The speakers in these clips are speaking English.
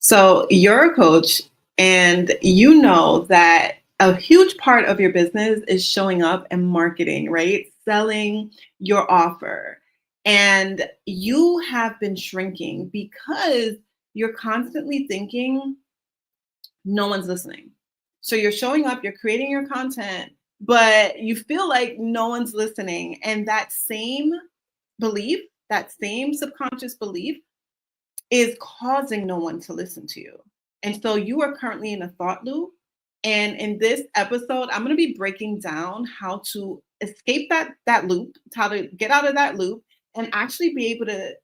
So you're a coach, and you know that a huge part of your business is showing up and marketing, right? Selling your offer. And you have been shrinking because you're constantly thinking no one's listening. So you're showing up, you're creating your content, but you feel like no one's listening. And that same belief, that same subconscious belief is causing no one to listen to you. And so you are currently in a thought loop. And in this episode, I'm going to be breaking down how to escape that loop, how to get out of that loop and actually be able to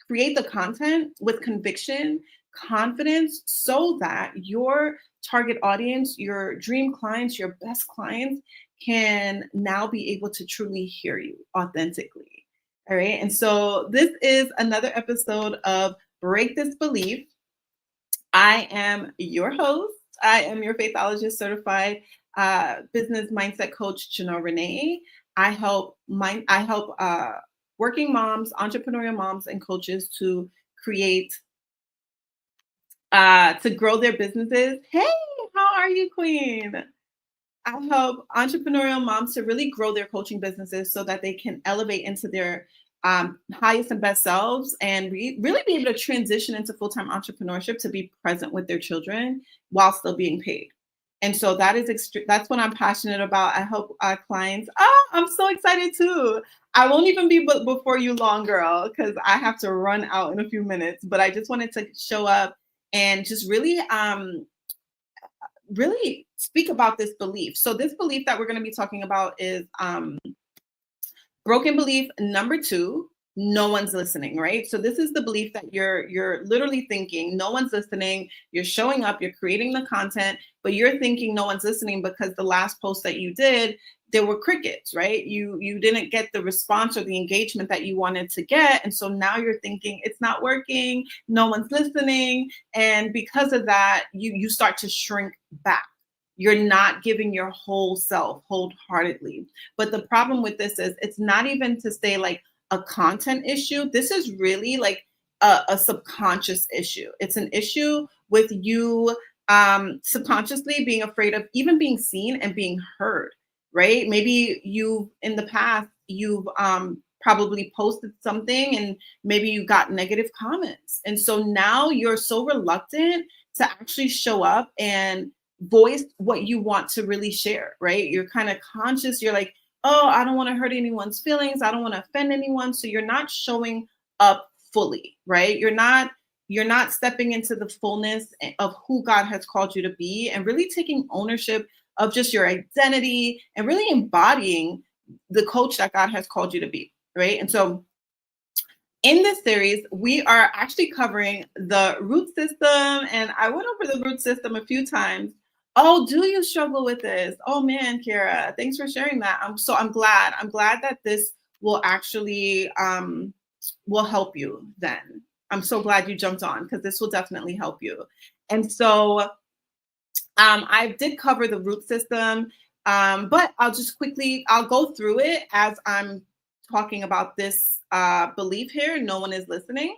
create the content with conviction, confidence, so that your target audience, your dream clients, your best clients can now be able to truly hear you authentically. All right. And so this is another episode of Break This Belief. I am your host. I am your faithologist certified business mindset coach, JANEL RANÈE. I help working moms, entrepreneurial moms, and coaches to create to grow their businesses. Hey, how are you, Queen? I help entrepreneurial moms to really grow their coaching businesses so that they can elevate into their highest and best selves and really be able to transition into full-time entrepreneurship to be present with their children while still being paid. And so that's what I'm passionate about. I help clients. Oh, I'm so excited too. I won't even be before you long, girl, because I have to run out in a few minutes. But I just wanted to show up and just really speak about this belief. So this belief that we're going to be talking about is broken belief number 2, no one's listening, right? So this is the belief that you're literally thinking no one's listening. You're showing up, you're creating the content, but you're thinking no one's listening because the last post that you did, there were crickets, right? You didn't get the response or the engagement that you wanted to get. And so now you're thinking it's not working, no one's listening. And because of that, you start to shrink back. You're not giving your whole self wholeheartedly. But the problem with this is it's not even to say like a content issue. This is really like a subconscious issue. It's an issue with you subconsciously being afraid of even being seen and being heard, right? Maybe you in the past, you've probably posted something and maybe you got negative comments. And so now you're so reluctant to actually show up and voice what you want to really share, right? You're kind of conscious. You're like, oh, I don't want to hurt anyone's feelings. I don't want to offend anyone. So you're not showing up fully, right? You're not stepping into the fullness of who God has called you to be and really taking ownership of just your identity and really embodying the coach that God has called you to be, right? And so in this series, we are actually covering the root system, and I went over the root system a few times. Oh, do you struggle with this? Oh man, Kara, thanks for sharing that. I'm glad. I'm glad that this will actually will help you then. I'm so glad you jumped on because this will definitely help you. And so I did cover the root system, but I'll go through it as I'm talking about this belief here. No one is listening,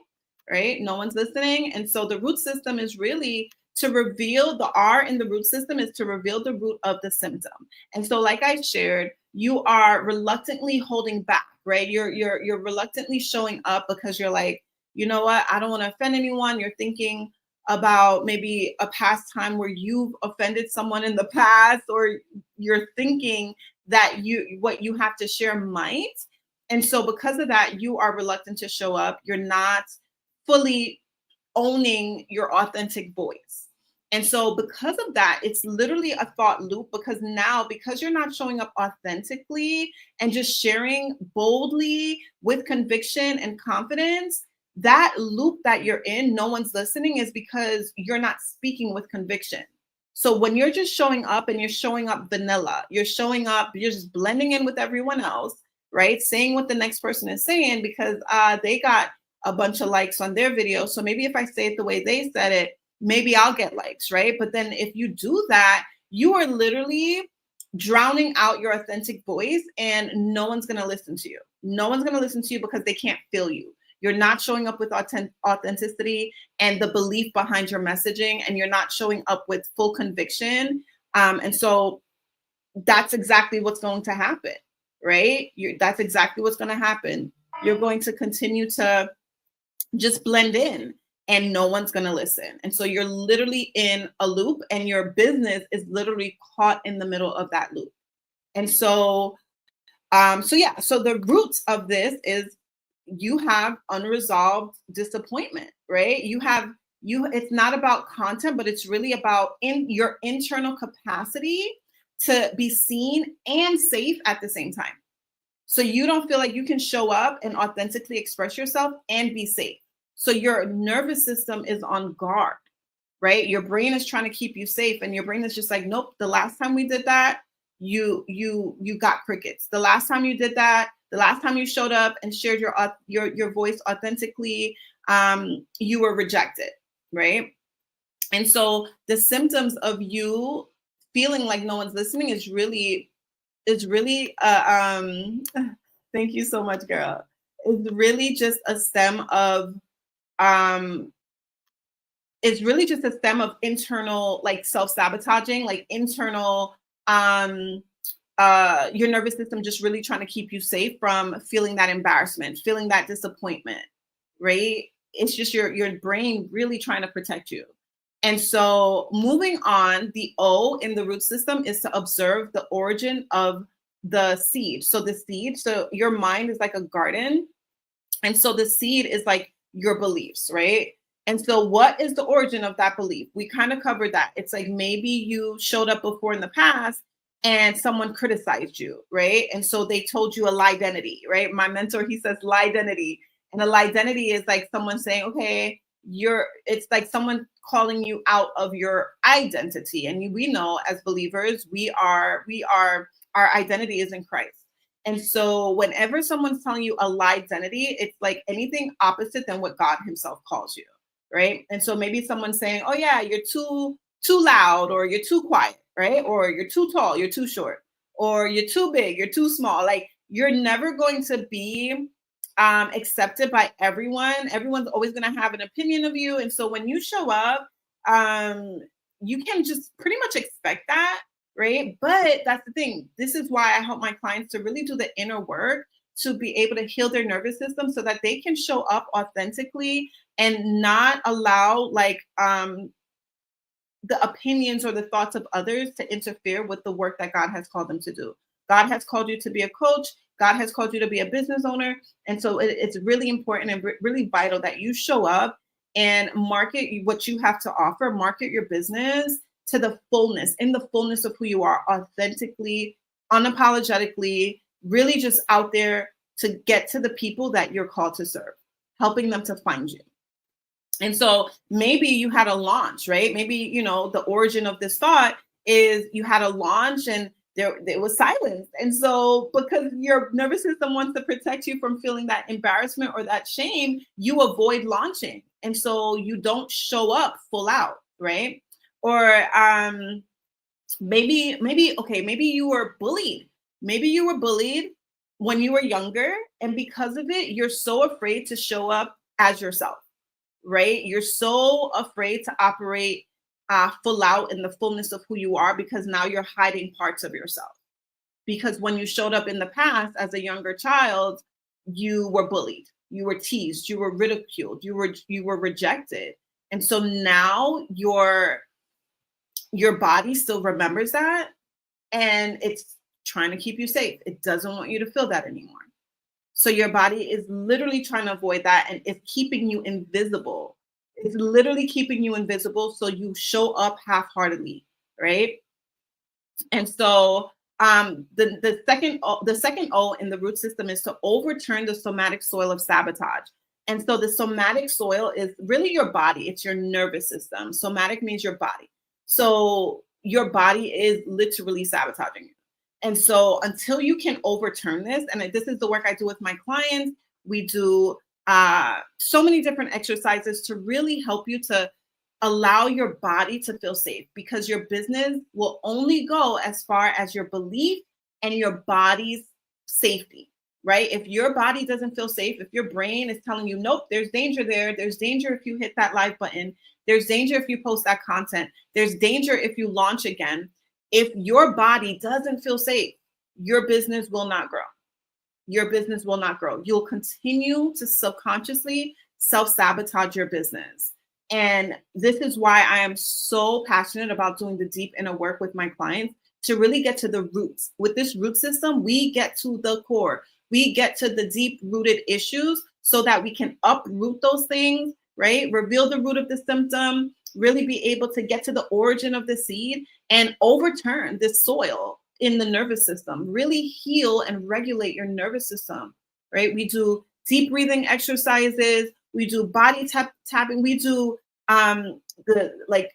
right? No one's listening. And so the root system is really to reveal the R in the root system is to reveal the root of the symptom. And so, like I shared, you are reluctantly holding back, right? You're reluctantly showing up because you're like, you know what? I don't want to offend anyone. You're thinking about maybe a past time where you've offended someone in the past, or you're thinking that what you have to share might. And so because of that, you are reluctant to show up. You're not fully owning your authentic voice. And so because of that, it's literally a thought loop because now, because you're not showing up authentically and just sharing boldly with conviction and confidence, that loop that you're in, no one's listening, is because you're not speaking with conviction. So when you're just showing up and you're showing up vanilla, you're showing up, you're just blending in with everyone else, right? Saying what the next person is saying because they got a bunch of likes on their video. So maybe if I say it the way they said it, maybe I'll get likes, right? But then if you do that, you are literally drowning out your authentic voice and no one's going to listen to you. No one's going to listen to you because they can't feel you. You're not showing up with authenticity and the belief behind your messaging, and you're not showing up with full conviction. And so that's exactly what's going to happen, right? That's exactly what's going to happen. You're going to continue to just blend in and no one's going to listen. And so you're literally in a loop and your business is literally caught in the middle of that loop. And so, so the roots of this is you have unresolved disappointment, right? It's not about content, but it's really about in your internal capacity to be seen and safe at the same time. So you don't feel like you can show up and authentically express yourself and be safe. So your nervous system is on guard, right? Your brain is trying to keep you safe, and your brain is just like, nope, the last time we did that, you got crickets. The last time you did that, the last time you showed up and shared your voice authentically, you were rejected, right? And so the symptoms of you feeling like no one's listening is really thank you so much, girl. It's really just a stem of internal, like, self-sabotaging, like internal your nervous system just really trying to keep you safe from feeling that embarrassment, feeling that disappointment, right? It's just your brain really trying to protect you. And so moving on, the O in the root system is to observe the origin of the seed. So your mind is like a garden. And so the seed is like your beliefs, right? And so what is the origin of that belief? We kind of covered that. It's like maybe you showed up before in the past and someone criticized you, right? And so they told you a lie identity, right? My mentor, he says lie identity. And a lie identity is like someone saying, okay, it's like someone calling you out of your identity. And we know as believers, our identity is in Christ. And so whenever someone's telling you a lie identity, it's like anything opposite than what God himself calls you, right? And so maybe someone's saying, oh yeah, you're too loud, or you're too quiet, right? Or you're too tall, you're too short, or you're too big, you're too small. Like, you're never going to be accepted by everyone. Everyone's always going to have an opinion of you. And so when you show up, you can just pretty much expect that, right? But that's the thing. This is why I help my clients to really do the inner work to be able to heal their nervous system so that they can show up authentically and not allow the opinions or the thoughts of others to interfere with the work that God has called them to do. God has called you to be a coach. God has called you to be a business owner. And so it's really important and really vital that you show up and market what you have to offer, market your business to the fullness, in the fullness of who you are, authentically, unapologetically, really just out there to get to the people that you're called to serve, helping them to find you. And so maybe you had a launch, right? Maybe, the origin of this thought is you had a launch and there was silence. And so because your nervous system wants to protect you from feeling that embarrassment or that shame, you avoid launching. And so you don't show up full out, right? Or maybe you were bullied. Maybe you were bullied when you were younger. And because of it, you're so afraid to show up as yourself, right? You're so afraid to operate full out in the fullness of who you are because now you're hiding parts of yourself. Because when you showed up in the past as a younger child, you were bullied, you were teased, you were ridiculed, you were rejected. And so now your body still remembers that, and it's trying to keep you safe. It doesn't want you to feel that anymore. So your body is literally trying to avoid that, and it's keeping you invisible. It's literally keeping you invisible so you show up half-heartedly, right? And so the second O in the root system is to overturn the somatic soil of sabotage. And so the somatic soil is really your body. It's your nervous system. Somatic means your body. So your body is literally sabotaging you. And so until you can overturn this, and this is the work I do with my clients, we do so many different exercises to really help you to allow your body to feel safe, because your business will only go as far as your belief and your body's safety, right? If your body doesn't feel safe, if your brain is telling you, nope, there's danger there, there's danger if you hit that live button, there's danger if you post that content, there's danger if you launch again. If your body doesn't feel safe, your business will not grow. Your business will not grow. You'll continue to subconsciously self-sabotage your business. And this is why I am so passionate about doing the deep inner work with my clients to really get to the roots. With this root system, we get to the core. We get to the deep rooted issues so that we can uproot those things, right? Reveal the root of the symptom, really be able to get to the origin of the seed and overturn this soil in the nervous system, really heal and regulate your nervous system, right? We do deep breathing exercises, we do body tapping, we do the like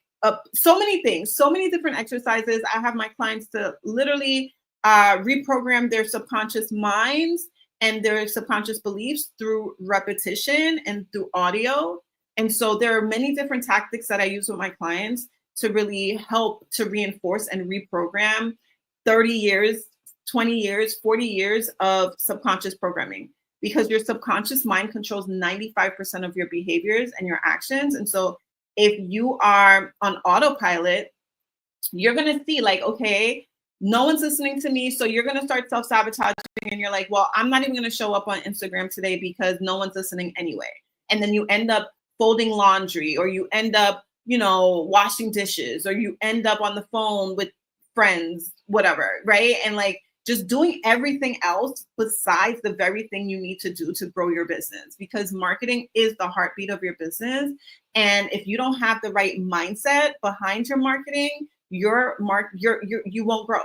so many things, so many different exercises. I have my clients to literally reprogram their subconscious minds and their subconscious beliefs through repetition and through audio. And so there are many different tactics that I use with my clients to really help to reinforce and reprogram 30 years, 20 years, 40 years of subconscious programming, because your subconscious mind controls 95% of your behaviors and your actions. And so if you are on autopilot, you're going to see like, okay, no one's listening to me. So you're going to start self-sabotaging and you're like, well, I'm not even going to show up on Instagram today because no one's listening anyway. And then you end up folding laundry, or you end up, washing dishes, or you end up on the phone with friends, whatever, right? And like just doing everything else besides the very thing you need to do to grow your business, because marketing is the heartbeat of your business. And if you don't have the right mindset behind your marketing, you won't grow,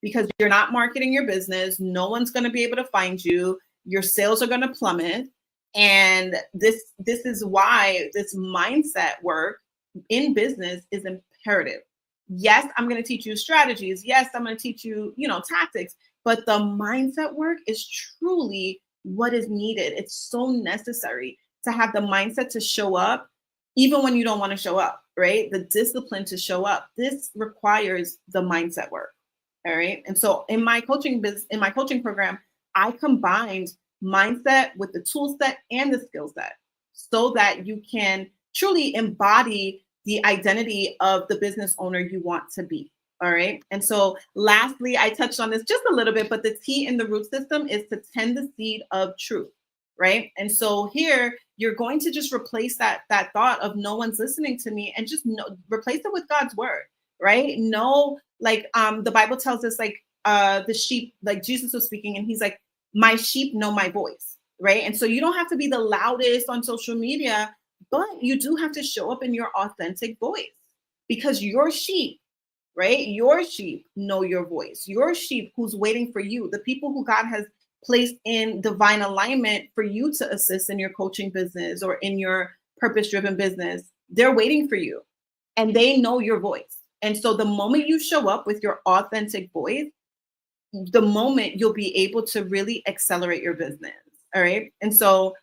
because you're not marketing your business. No one's going to be able to find you. Your sales are going to plummet. And this is why this mindset work in business is imperative. Yes, I'm going to teach you strategies. Yes, I'm going to teach you, tactics, but the mindset work is truly what is needed. It's so necessary to have the mindset to show up, even when you don't want to show up, right? The discipline to show up. This requires the mindset work. All right. And so in my coaching program, I combined mindset with the tool set and the skill set so that you can truly embody the identity of the business owner you want to be. All right. And so lastly, I touched on this just a little bit, but the T in the root system is to tend the seed of truth. Right. And so here you're going to just replace that thought of no one's listening to me, and just replace it with God's word. Right. No, like the Bible tells us, like the sheep, like Jesus was speaking and he's like, my sheep know my voice. Right. And so you don't have to be the loudest on social media, but you do have to show up in your authentic voice, because your sheep, right? Your sheep know your voice. Your sheep who's waiting for you, the people who God has placed in divine alignment for you to assist in your coaching business or in your purpose-driven business, they're waiting for you and they know your voice. And so the moment you show up with your authentic voice, the moment you'll be able to really accelerate your business. All right. And so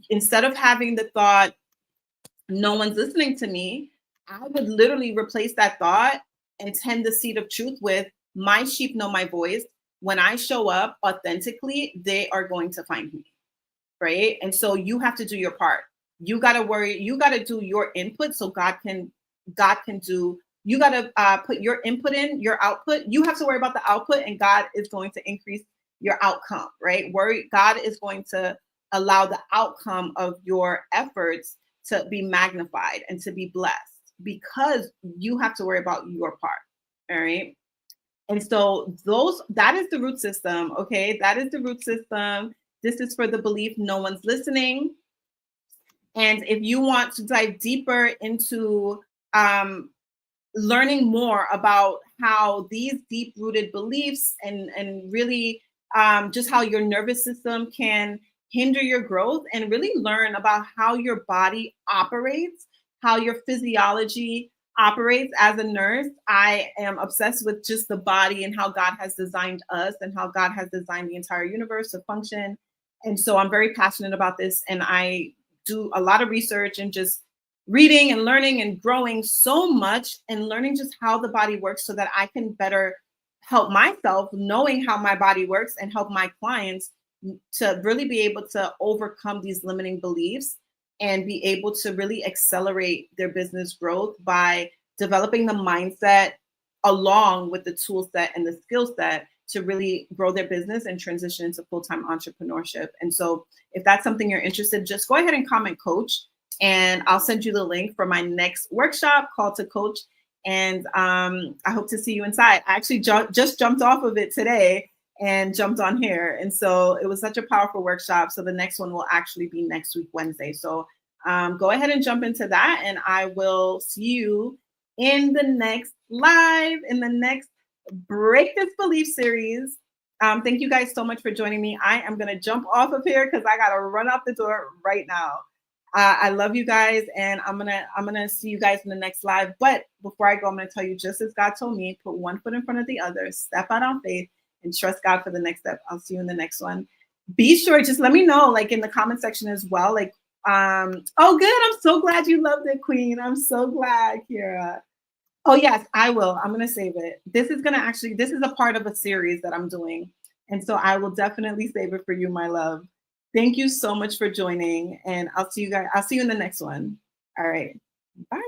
instead of having the thought, no one's listening to me, I would literally replace that thought and tend the seed of truth with, my sheep know my voice. When I show up authentically, they are going to find me. Right. And so you have to do your part. You got to do your input so God can do, you got to put your input in, your output. You have to worry about the output, and God is going to increase your outcome, right? God is going to allow the outcome of your efforts to be magnified and to be blessed, because you have to worry about your part. All right. And so that is the root system. Okay. That is the root system. This is for the belief no one's listening. And if you want to dive deeper into learning more about how these deep rooted beliefs and really just how your nervous system can hinder your growth, and really learn about how your body operates, how your physiology operates as a nurse. I am obsessed with just the body and how God has designed us and how God has designed the entire universe to function. And so I'm very passionate about this, and I do a lot of research and just reading and learning and growing so much and learning just how the body works so that I can better help myself, knowing how my body works, and help my clients to really be able to overcome these limiting beliefs and be able to really accelerate their business growth by developing the mindset along with the tool set and the skill set to really grow their business and transition into full-time entrepreneurship. And so if that's something you're interested, just go ahead and comment coach, and I'll send you the link for my next workshop, Call to Coach. And I hope to see you inside. I actually just jumped off of it today and jumped on here. And so it was such a powerful workshop. So the next one will actually be next week, Wednesday. So go ahead and jump into that. And I will see you in the next live, in the next Break This Belief series. Thank you guys so much for joining me. I am going to jump off of here because I got to run out the door right now. I love you guys, and I'm gonna see you guys in the next live. But before I go, I'm gonna tell you, just as God told me, put one foot in front of the other, step out on faith, and trust God for the next step. I'll see you in the next one. Be sure, just let me know, like in the comment section as well. Like, oh, good. I'm so glad you loved it, Queen. I'm so glad, Kira. Oh yes, I will. I'm gonna save it. This is a part of a series that I'm doing, and so I will definitely save it for you, my love. Thank you so much for joining, and I'll see you guys. I'll see you in the next one. All right. Bye.